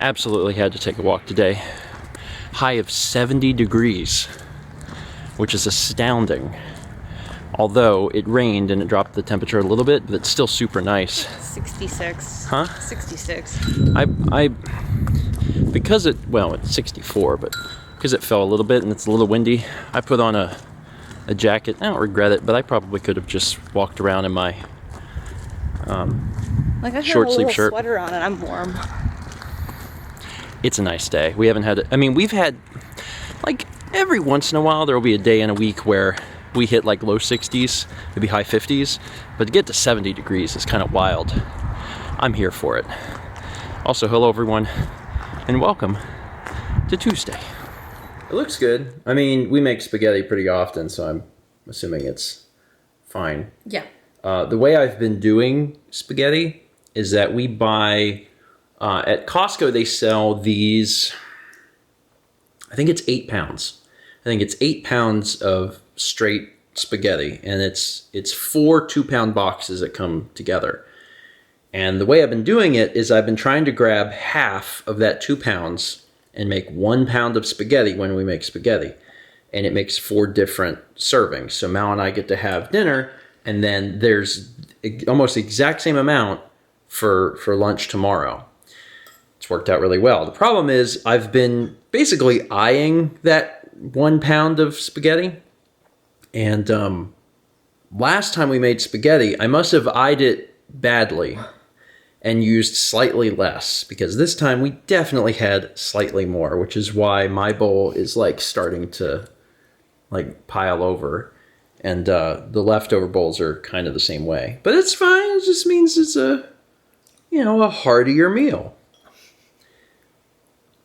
Absolutely had to take a walk today. High of 70 degrees, which is astounding. Although it rained and it dropped the temperature a little bit, but it's still super nice. 66. Huh? 66. Because it's 64, but because it fell a little bit and it's a little windy, I put on a jacket. I don't regret it, but I probably could have just walked around in my short sleeve shirt. Sweater on and I'm warm. It's a nice day. We haven't had it. I mean, we've had, like, every once in a while there will be a day in a week where we hit like low 60s, maybe high 50s, but to get to 70 degrees is kind of wild. I'm here for it. Also, hello everyone, and welcome to Tuesday. It looks good. I mean, we make spaghetti pretty often, so I'm assuming it's fine. Yeah. The way I've been doing spaghetti is that we buy, at Costco they sell these, I think it's 8 pounds. I think it's 8 pounds of straight spaghetti, and it's 4 2-pound boxes that come together. And the way I've been doing it is I've been trying to grab half of that 2 pounds and make 1 pound of spaghetti when we make spaghetti. And it makes 4 different servings. So Mal and I get to have dinner, and then there's almost the exact same amount for lunch tomorrow. It's worked out really well. The problem is I've been basically eyeing that 1 pound of spaghetti. And last time we made spaghetti, I must have eyed it badly and used slightly less, because this time we definitely had slightly more, which is why my bowl is like starting to like pile over, and the leftover bowls are kind of the same way. But it's fine. It just means it's a heartier meal.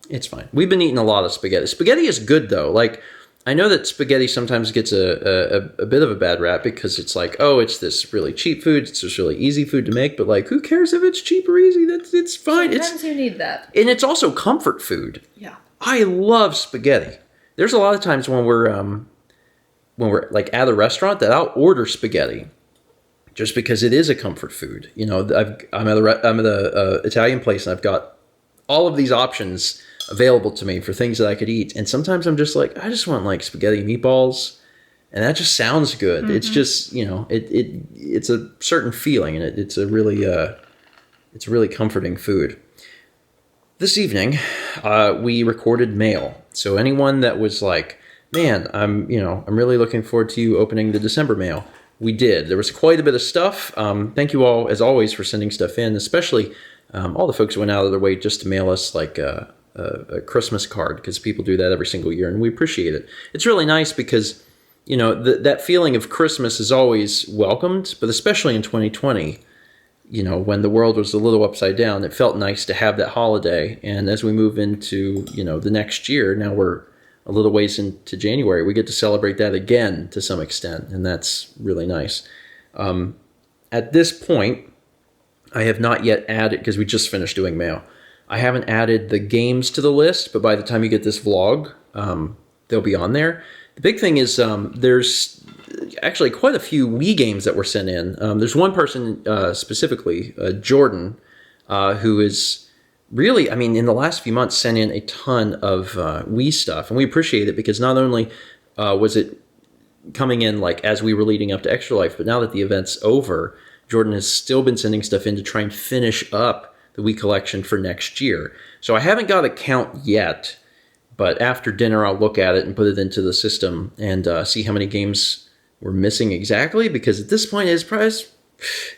It's fine. We've been eating a lot of spaghetti. Spaghetti is good though. Like, I know that spaghetti sometimes gets a bit of a bad rap because it's like, oh, it's this really cheap food. It's this really easy food to make. But like, who cares if it's cheap or easy? It's fine. Sometimes you need that. And it's also comfort food. Yeah. I love spaghetti. There's a lot of times when we're like at a restaurant that I'll order spaghetti just because it is a comfort food. You know, I'm at a Italian place and I've got all of these options available to me for things that I could eat. And sometimes I'm just like, I just want like spaghetti and meatballs. And that just sounds good. Mm-hmm. It's just, it's a certain feeling, and it's a really comforting food. This evening, we recorded mail. So anyone that was like, man, I'm really looking forward to you opening the December mail. We did. There was quite a bit of stuff. Thank you all, as always, for sending stuff in, especially all the folks who went out of their way just to mail us like a Christmas card, because people do that every single year, and we appreciate it. It's really nice because, that feeling of Christmas is always welcomed, but especially in 2020, when the world was a little upside down, it felt nice to have that holiday. And as we move into, the next year, now we're a little ways into January, we get to celebrate that again to some extent, and that's really nice. At this point, I have not yet added, because we just finished doing mail, I haven't added the games to the list, but by the time you get this vlog, they'll be on there. The big thing is there's actually quite a few Wii games that were sent in. There's one person specifically, Jordan, who is really, in the last few months sent in a ton of Wii stuff. And we appreciate it because not only was it coming in like as we were leading up to Extra Life, but now that the event's over, Jordan has still been sending stuff in to try and finish up the Wii collection for next year. So I haven't got a count yet, but after dinner I'll look at it and put it into the system and see how many games we're missing exactly, because at this point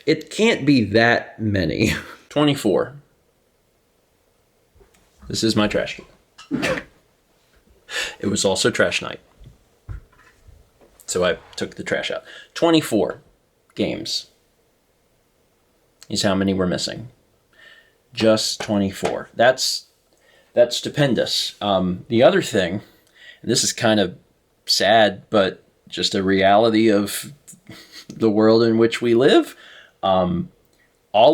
it can't be that many. 24. This is my trash can. It was also trash night, so I took the trash out. 24 games is how many we're missing. Just 24. That's stupendous. The other thing, and this is kind of sad, but just a reality of the world in which we live. All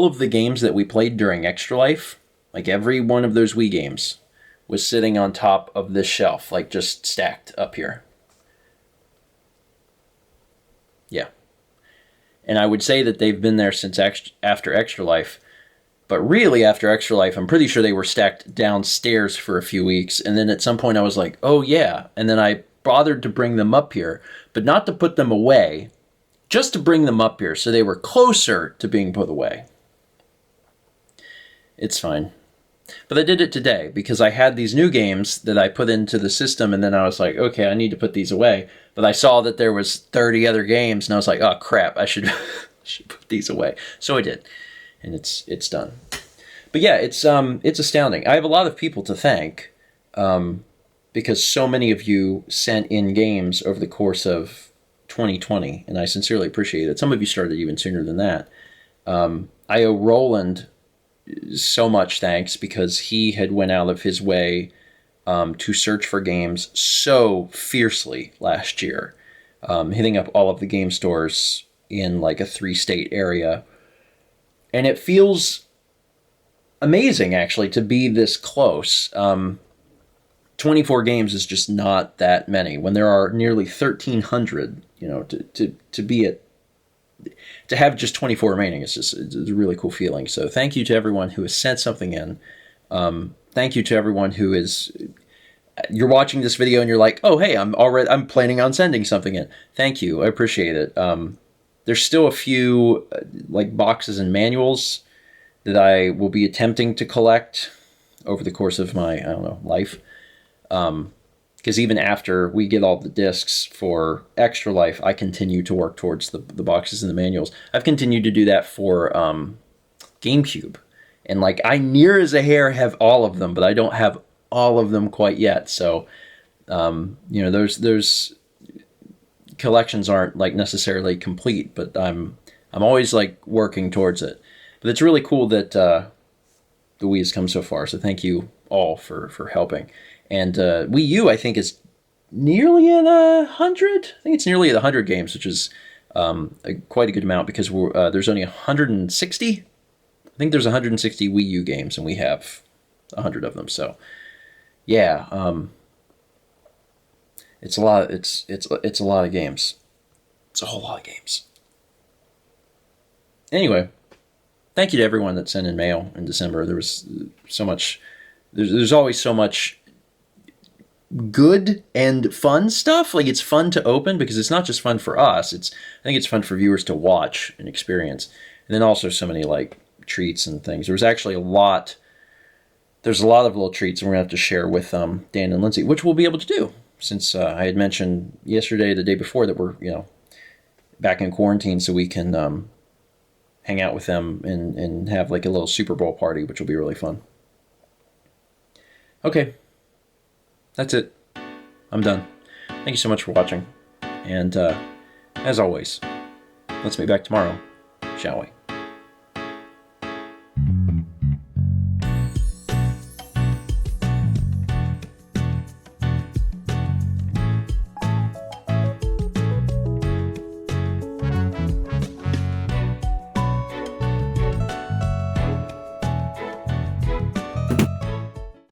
of the games that we played during Extra Life, like every one of those Wii games, was sitting on top of this shelf, like just stacked up here. Yeah. And I would say that they've been there since after Extra Life. But really, after Extra Life, I'm pretty sure they were stacked downstairs for a few weeks. And then at some point I was like, oh yeah. And then I bothered to bring them up here, but not to put them away, just to bring them up here so they were closer to being put away. It's fine. But I did it today because I had these new games that I put into the system, and then I was like, okay, I need to put these away. But I saw that there was 30 other games, and I was like, oh crap, I should should put these away. So I did, and it's done. But yeah, it's astounding. I have a lot of people to thank because so many of you sent in games over the course of 2020, and I sincerely appreciate it. Some of you started even sooner than that. I owe Roland so much thanks because he had went out of his way to search for games so fiercely last year, hitting up all of the game stores in like a 3-state area. And it feels amazing, actually, to be this close. 24 games is just not that many. When there are nearly 1,300, to be at to have just 24 remaining it's a really cool feeling. So thank you to everyone who has sent something in. Thank you to everyone who is, you're watching this video and you're like, oh, hey, I'm planning on sending something in. Thank you. I appreciate it. There's still a few like boxes and manuals that I will be attempting to collect over the course of my, life. Because even after we get all the discs for Extra Life, I continue to work towards the boxes and the manuals. I've continued to do that for GameCube. And like I near as a hair have all of them, but I don't have all of them quite yet. So, those collections aren't like necessarily complete, but I'm always like working towards it. But it's really cool that the Wii has come so far. So thank you all for helping. And Wii U, I think, is nearly at 100. I think it's nearly at 100 games, which is quite a good amount because there's only 160. I think there's 160 Wii U games, and we have 100 of them. So, yeah, it's a lot. It's a lot of games. It's a whole lot of games. Anyway, thank you to everyone that sent in mail in December. There was so much. There's always so much good and fun stuff. Like it's fun to open because it's not just fun for us. I think it's fun for viewers to watch and experience. And then also so many like treats and things. There's actually there's a lot of little treats and we're gonna have to share with Dan and Lindsay, which we'll be able to do since I had mentioned yesterday, the day before, that we're back in quarantine, so we can hang out with them and have like a little Super Bowl party, which will be really fun. Okay. That's it. I'm done. Thank you so much for watching. And as always, let's meet back tomorrow, shall we?